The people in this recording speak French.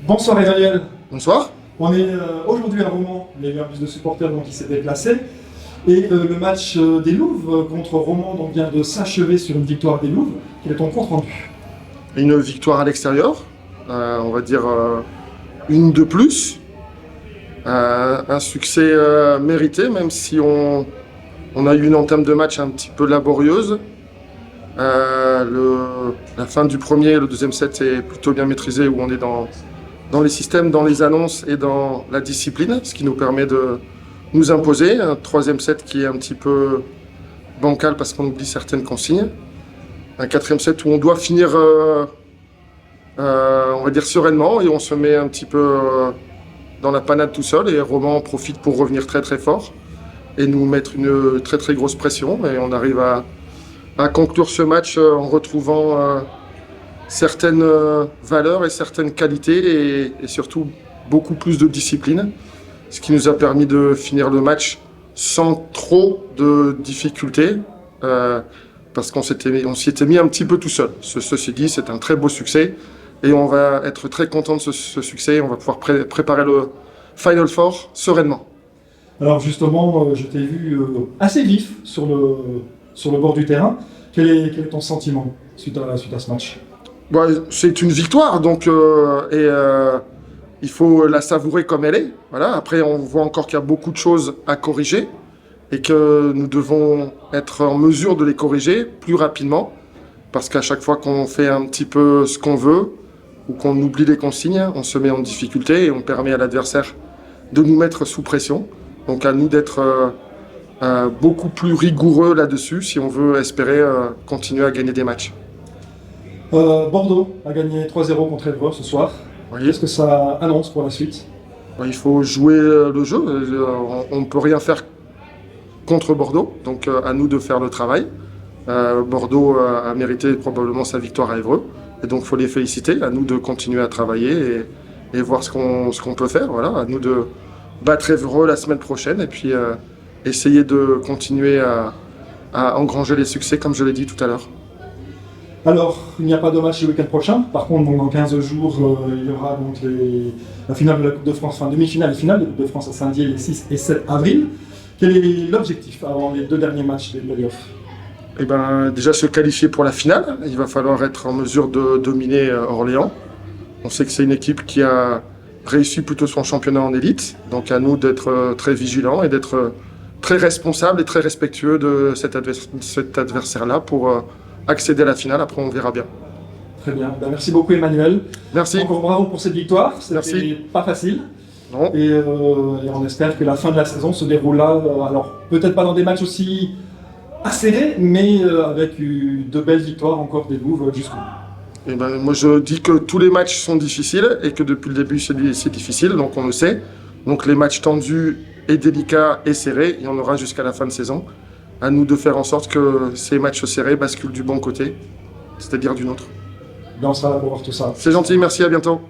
Bonsoir Emmanuel. Bonsoir. On est aujourd'hui à Romans, il y a eu un bus de supporters qui s'est déplacé. Et le match des Louves contre Romans vient de s'achever sur une victoire des Louves. Quel est ton compte rendu? Une victoire à l'extérieur, on va dire une de plus. Un succès mérité, même si on a eu une entame de match un petit peu laborieuse. La fin du premier et le deuxième set est plutôt bien maîtrisé, où on est dans les systèmes, dans les annonces et dans la discipline, ce qui nous permet de nous imposer. Un troisième set qui est un petit peu bancal parce qu'on oublie certaines consignes. Un quatrième set où on doit finir, on va dire, sereinement, et on se met un petit peu dans la panade tout seul, et Romans profite pour revenir très très fort et nous mettre une très très grosse pression, et on arrive à conclure ce match en retrouvant certaines valeurs et certaines qualités, et surtout beaucoup plus de discipline, ce qui nous a permis de finir le match sans trop de difficultés, parce qu'on s'y était mis un petit peu tout seul. Ceci dit, c'est un très beau succès, et on va être très content de ce succès. On va pouvoir préparer le Final Four sereinement. Alors justement, je t'ai vu assez vif sur le bord du terrain. Quel est ton sentiment suite à ce match? C'est une victoire, donc il faut la savourer comme elle est. Voilà. Après, on voit encore qu'il y a beaucoup de choses à corriger, et que nous devons être en mesure de les corriger plus rapidement, parce qu'à chaque fois qu'on fait un petit peu ce qu'on veut ou qu'on oublie les consignes, on se met en difficulté et on permet à l'adversaire de nous mettre sous pression. Donc à nous d'être beaucoup plus rigoureux là-dessus si on veut espérer continuer à gagner des matchs. Bordeaux a gagné 3-0 contre Évreux ce soir. Oui. Qu'est-ce que ça annonce pour la suite? Il faut jouer le jeu. On ne peut rien faire contre Bordeaux, donc à nous de faire le travail. Bordeaux a mérité probablement sa victoire à Évreux, et donc il faut les féliciter. À nous de continuer à travailler et voir ce qu'on peut faire. Voilà, à nous de battre Évreux la semaine prochaine, et puis essayer de continuer à engranger les succès, comme je l'ai dit tout à l'heure. Alors, il n'y a pas de match le week-end prochain. Par contre, dans 15 jours, il y aura donc la finale de la Coupe de France, enfin demi-finale et finale de la Coupe de France à Saint-Dié les 6 et 7 avril. Quel est l'objectif avant les deux derniers matchs des playoffs? Déjà se qualifier pour la finale. Il va falloir être en mesure de dominer Orléans. On sait que c'est une équipe qui a réussi plutôt son championnat en élite, donc à nous d'être très vigilants et d'être très responsables et très respectueux de cet adversaire-là pour accéder à la finale. Après, on verra bien. Très bien. Merci beaucoup, Emmanuel. Merci. Encore bravo pour cette victoire. C'était pas facile. Non. Et on espère que la fin de la saison se déroule là. Alors, peut-être pas dans des matchs aussi acérés, mais avec de belles victoires encore des Louves jusqu'au bout. Moi, je dis que tous les matchs sont difficiles, et que depuis le début, c'est difficile, donc on le sait. Donc les matchs tendus et délicats et serrés, il y en aura jusqu'à la fin de saison. À nous de faire en sorte que ces matchs serrés basculent du bon côté, c'est-à-dire du nôtre. On sera là pour voir tout ça. C'est gentil, merci, à bientôt.